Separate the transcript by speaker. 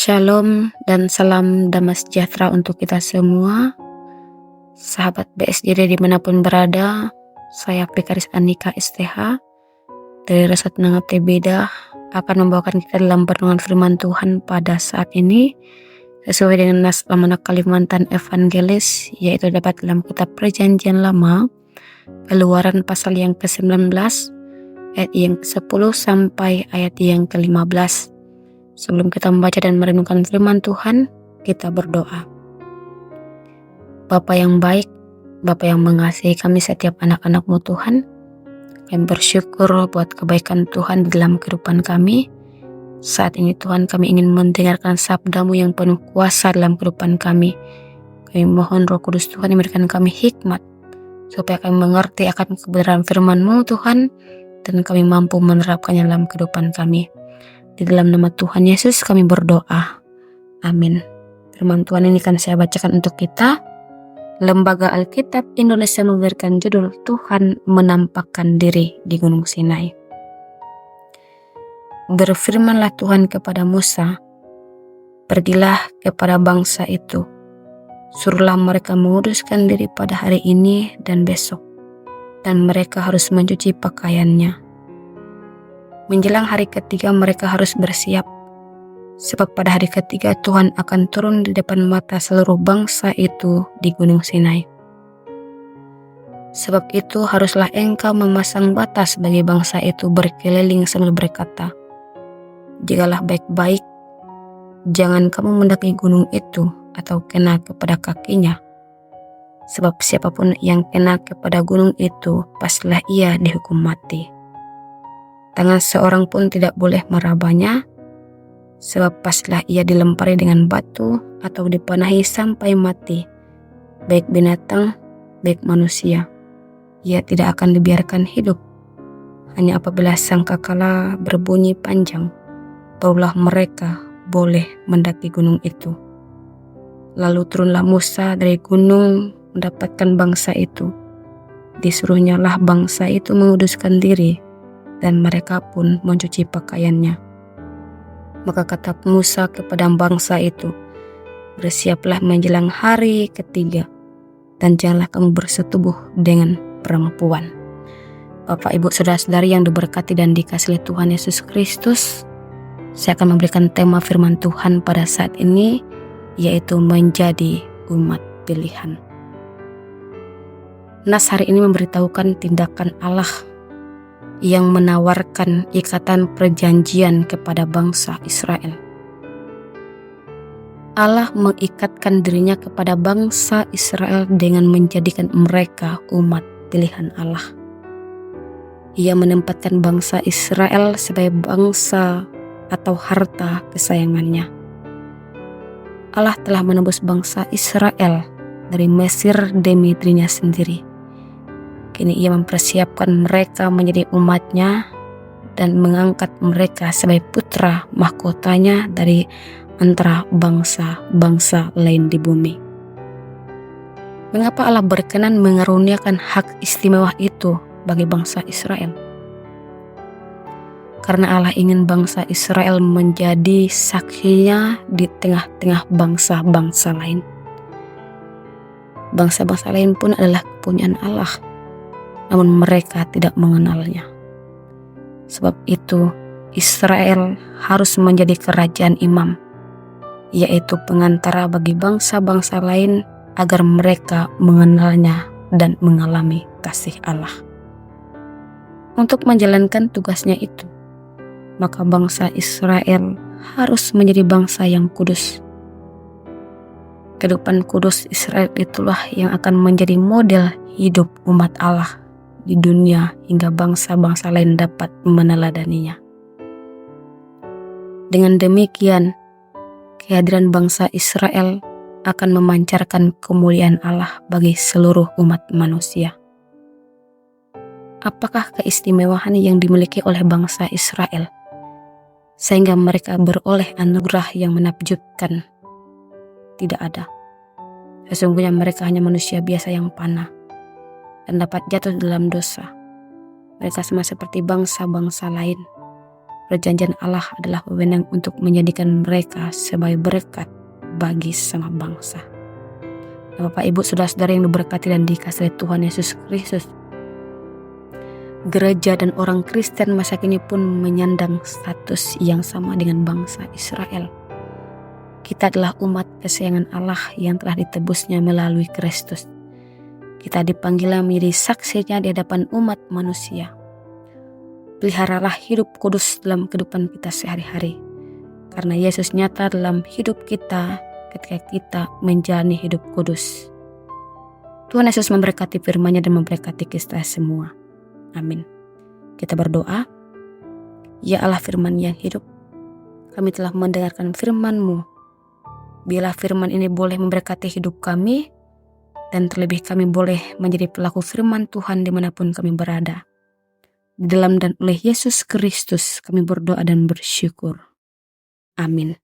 Speaker 1: Shalom dan salam damai sejahtera untuk kita semua. Sahabat BSJD dimanapun berada, saya Prikaris Andika STH dari Resort Nangate Beda akan membawakan kita dalam perenungan firman Tuhan pada saat ini sesuai dengan nas Amanat Kalimantan Evangelis, yaitu dapat dalam kitab Perjanjian Lama, Keluaran pasal yang ke-19 ayat yang ke-10 sampai ayat yang ke-15. Sebelum kita membaca dan merenungkan firman Tuhan, kita berdoa. Bapa yang baik, Bapa yang mengasihi kami setiap anak-anak-Mu Tuhan, kami bersyukur buat kebaikan Tuhan di dalam kehidupan kami. Saat ini Tuhan, kami ingin mendengarkan sabda-Mu yang penuh kuasa dalam kehidupan kami. Kami mohon Roh Kudus Tuhan yang memberikan kami hikmat, supaya kami mengerti akan kebenaran firman-Mu Tuhan, dan kami mampu menerapkannya dalam kehidupan kami. Di dalam nama Tuhan Yesus kami berdoa. Amin. Firman Tuhan ini akan saya bacakan untuk kita. Lembaga Alkitab Indonesia memberikan judul Tuhan menampakkan diri di Gunung Sinai. Berfirmanlah Tuhan kepada Musa, pergilah kepada bangsa itu, suruhlah mereka menguduskan diri pada hari ini dan besok, dan mereka harus mencuci pakaiannya. Menjelang hari ketiga mereka harus bersiap, sebab pada hari ketiga Tuhan akan turun di depan mata seluruh bangsa itu di Gunung Sinai. Sebab itu haruslah engkau memasang batas bagi bangsa itu berkeliling sambil berkata, jikalau baik-baik, jangan kamu mendaki gunung itu atau kena kepada kakinya. Sebab siapapun yang kena kepada gunung itu, pastilah ia dihukum mati. Tangan seorang pun tidak boleh merabanya, sebab pastilah ia dilempari dengan batu atau dipanahi sampai mati, baik binatang, baik manusia. Ia tidak akan dibiarkan hidup. Hanya apabila sangkakala berbunyi panjang, barulah mereka boleh mendaki gunung itu. Lalu turunlah Musa dari gunung mendapatkan bangsa itu. Disuruhnyalah bangsa itu menguduskan diri, dan mereka pun mencuci pakaiannya. Maka kata Musa kepada bangsa itu, bersiaplah menjelang hari ketiga, dan janganlah kamu bersetubuh dengan perempuan. Bapak, Ibu, Saudara-saudari yang diberkati dan dikasihi Tuhan Yesus Kristus, saya akan memberikan tema firman Tuhan pada saat ini, yaitu menjadi umat pilihan. Nas hari ini memberitahukan tindakan Allah yang menawarkan ikatan perjanjian kepada bangsa Israel. Allah mengikatkan dirinya kepada bangsa Israel dengan menjadikan mereka umat pilihan Allah. Ia menempatkan bangsa Israel sebagai bangsa atau harta kesayangannya. Allah telah menebus bangsa Israel dari Mesir demi dirinya sendiri. Kini ia mempersiapkan mereka menjadi umatnya dan mengangkat mereka sebagai putra mahkotanya dari antara bangsa-bangsa lain di bumi. Mengapa Allah berkenan mengaruniakan hak istimewa itu bagi bangsa Israel? Karena Allah ingin bangsa Israel menjadi saksinya di tengah-tengah bangsa-bangsa lain. Bangsa-bangsa lain pun adalah kepunyaan Allah, namun mereka tidak mengenalnya. Sebab itu Israel harus menjadi kerajaan imam, yaitu pengantara bagi bangsa-bangsa lain agar mereka mengenalnya dan mengalami kasih Allah. Untuk menjalankan tugasnya itu, maka bangsa Israel harus menjadi bangsa yang kudus. Kehidupan kudus Israel itulah yang akan menjadi model hidup umat Allah di dunia hingga bangsa-bangsa lain dapat meneladaninya. Dengan demikian, kehadiran bangsa Israel akan memancarkan kemuliaan Allah bagi seluruh umat manusia. Apakah keistimewaan yang dimiliki oleh bangsa Israel sehingga mereka beroleh anugerah yang menakjubkan? Tidak ada. Sesungguhnya mereka hanya manusia biasa yang panah dan dapat jatuh dalam dosa. Mereka sama seperti bangsa-bangsa lain, perjanjian Allah adalah wewenang untuk menjadikan mereka sebagai berkat bagi sama bangsa. Nah, Bapak Ibu saudara-saudara yang diberkati dan dikasihi Tuhan Yesus Kristus, gereja dan orang Kristen masa kini pun menyandang status yang sama dengan bangsa Israel. Kita adalah umat kesayangan Allah yang telah ditebusnya melalui Kristus. Kita dipanggil menjadi saksinya di hadapan umat manusia. Peliharalah hidup kudus dalam kehidupan kita sehari-hari, karena Yesus nyata dalam hidup kita ketika kita menjalani hidup kudus. Tuhan Yesus memberkati firman-Nya dan memberkati kita semua. Amin. Kita berdoa. Ya Allah firman yang hidup, kami telah mendengarkan firman-Mu. Biarlah firman ini boleh memberkati hidup kami, dan terlebih kami boleh menjadi pelaku firman Tuhan dimanapun kami berada. Di dalam dan oleh Yesus Kristus kami berdoa dan bersyukur. Amin.